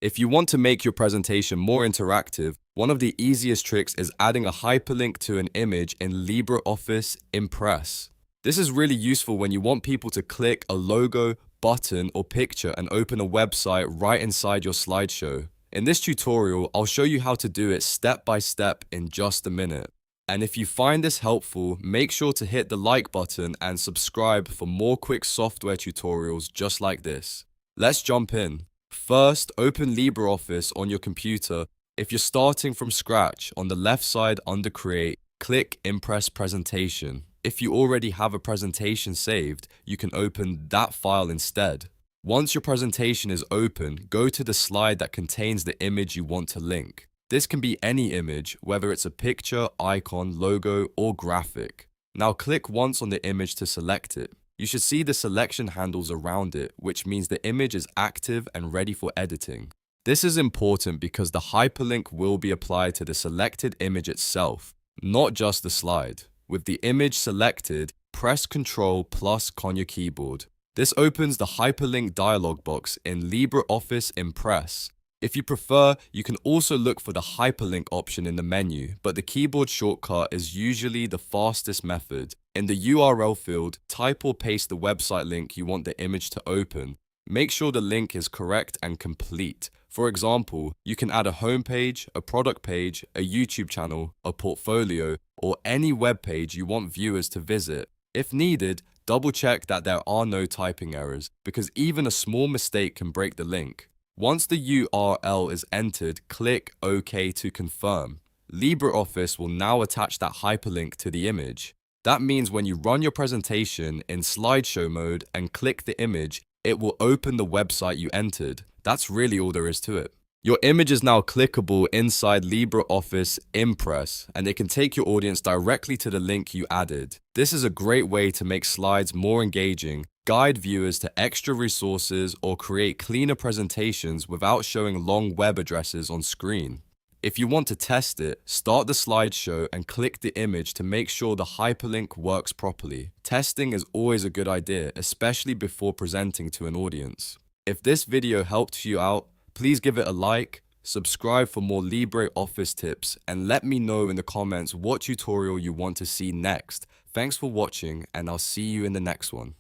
If you want to make your presentation more interactive, one of the easiest tricks is adding a hyperlink to an image in LibreOffice Impress. This is really useful when you want people to click a logo, button, or picture and open a website right inside your slideshow. In this tutorial, I'll show you how to do it step by step in just a minute. And if you find this helpful, make sure to hit the like button and subscribe for more quick software tutorials just like this. Let's jump in. First, open LibreOffice on your computer. If you're starting from scratch, on the left side under Create, click Impress Presentation. If you already have a presentation saved, you can open that file instead. Once your presentation is open, go to the slide that contains the image you want to link. This can be any image, whether it's a picture, icon, logo, or graphic. Now click once on the image to select it. You should see the selection handles around it, which means the image is active and ready for editing. This is important because the hyperlink will be applied to the selected image itself, not just the slide. With the image selected, press Ctrl+ on your keyboard. This opens the hyperlink dialog box in LibreOffice Impress. If you prefer, you can also look for the hyperlink option in the menu, but the keyboard shortcut is usually the fastest method. In the URL field, type or paste the website link you want the image to open. Make sure the link is correct and complete. For example, you can add a homepage, a product page, a YouTube channel, a portfolio, or any web page you want viewers to visit. If needed, double check that there are no typing errors, because even a small mistake can break the link. Once the URL is entered, click OK to confirm. LibreOffice will now attach that hyperlink to the image. That means when you run your presentation in slideshow mode and click the image, it will open the website you entered. That's really all there is to it. Your image is now clickable inside LibreOffice Impress, and it can take your audience directly to the link you added. This is a great way to make slides more engaging, guide viewers to extra resources, or create cleaner presentations without showing long web addresses on screen. If you want to test it, start the slideshow and click the image to make sure the hyperlink works properly. Testing is always a good idea, especially before presenting to an audience. If this video helped you out, please give it a like, subscribe for more LibreOffice tips, and let me know in the comments what tutorial you want to see next. Thanks for watching, and I'll see you in the next one.